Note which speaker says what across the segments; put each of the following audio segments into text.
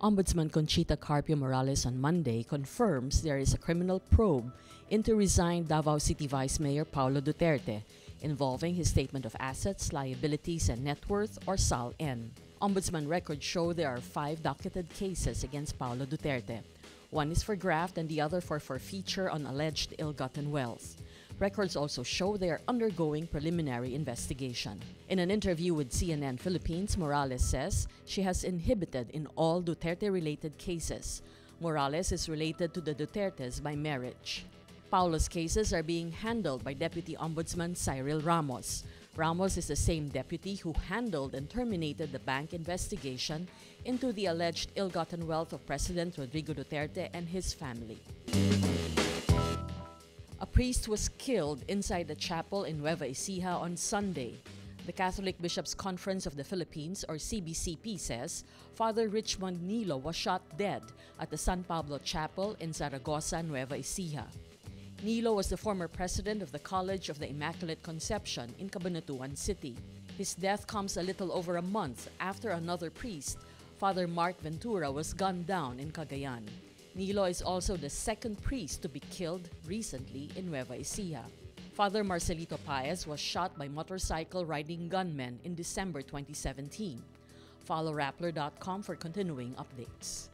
Speaker 1: Ombudsman Conchita Carpio Morales on Monday confirms there is a criminal probe into resigned Davao City Vice Mayor Paolo Duterte involving his statement of assets, liabilities, and net worth, or SALN. Ombudsman records show there are 5 docketed cases against Paolo Duterte. One is for graft and the other for forfeiture on alleged ill-gotten wealth. Records also show they are undergoing preliminary investigation. In an interview with CNN Philippines, Morales says she has inhibited in all Duterte-related cases. Morales is related to the Dutertes by marriage. Paolo's cases are being handled by Deputy Ombudsman Cyril Ramos. Ramos is the same deputy who handled and terminated the bank investigation into the alleged ill-gotten wealth of President Rodrigo Duterte and his family. A priest was killed inside the chapel in Nueva Ecija on Sunday. The Catholic Bishops' Conference of the Philippines, or CBCP, says Father Richmond Nilo was shot dead at the San Pablo Chapel in Zaragoza, Nueva Ecija. Nilo was the former president of the College of the Immaculate Conception in Cabanatuan City. His death comes a little over a month after another priest, Father Mark Ventura, was gunned down in Cagayan. Nilo is also the second priest to be killed recently in Nueva Ecija. Father Marcelito Paez was shot by motorcycle-riding gunmen in December 2017. Follow Rappler.com for continuing updates.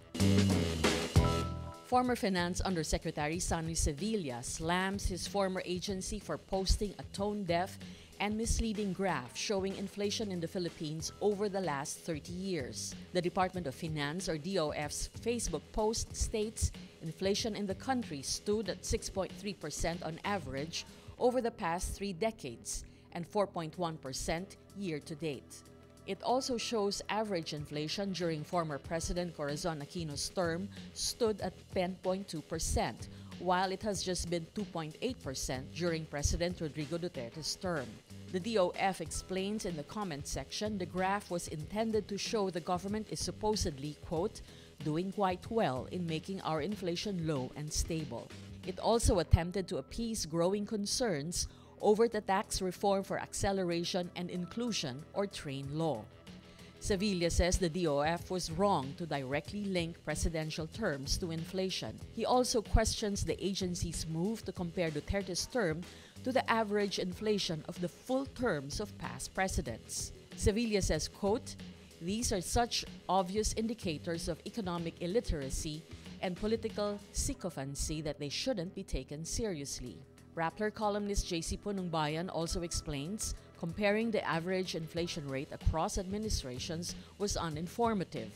Speaker 1: Former Finance Undersecretary Sonny Sevilla slams his former agency for posting a tone-deaf and misleading graph showing inflation in the Philippines over the last 30 years. The Department of Finance, or DOF's Facebook post states inflation in the country stood at 6.3% on average over the past 3 decades and 4.1% year-to-date. It also shows average inflation during former President Corazon Aquino's term stood at 10.2%, while it has just been 2.8% during President Rodrigo Duterte's term. The DOF explains in the comment section the graph was intended to show the government is supposedly, quote, doing quite well in making our inflation low and stable. It also attempted to appease growing concerns over the tax reform for acceleration and inclusion, or TRAIN law. Sevilla says the DOF was wrong to directly link presidential terms to inflation. He also questions the agency's move to compare Duterte's term to the average inflation of the full terms of past presidents. Sevilla says, quote, these are such obvious indicators of economic illiteracy and political sycophancy that they shouldn't be taken seriously. Rappler columnist JC Punungbayan also explains comparing the average inflation rate across administrations was uninformative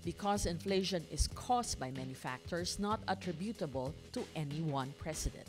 Speaker 1: because inflation is caused by many factors not attributable to any one president.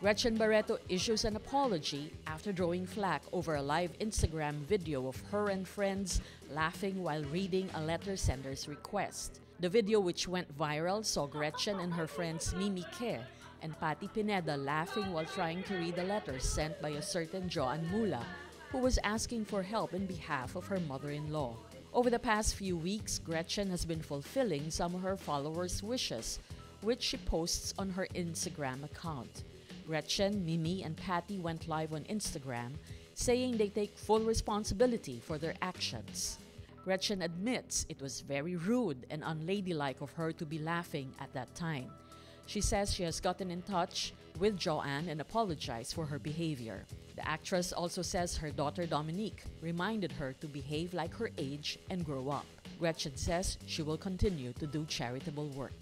Speaker 1: Gretchen Barretto issues an apology after drawing flack over a live Instagram video of her and friends laughing while reading a letter sender's request. The video, which went viral, saw Gretchen and her friends Mimi Ke and Patty Pineda laughing while trying to read a letter sent by a certain Joan Mula, who was asking for help in behalf of her mother-in-law. Over the past few weeks, Gretchen has been fulfilling some of her followers' wishes, which she posts on her Instagram account. Gretchen, Mimi, and Patty went live on Instagram, saying they take full responsibility for their actions. Gretchen admits it was very rude and unladylike of her to be laughing at that time. She says she has gotten in touch with Joanne and apologized for her behavior. The actress also says her daughter Dominique reminded her to behave like her age and grow up. Gretchen says she will continue to do charitable work.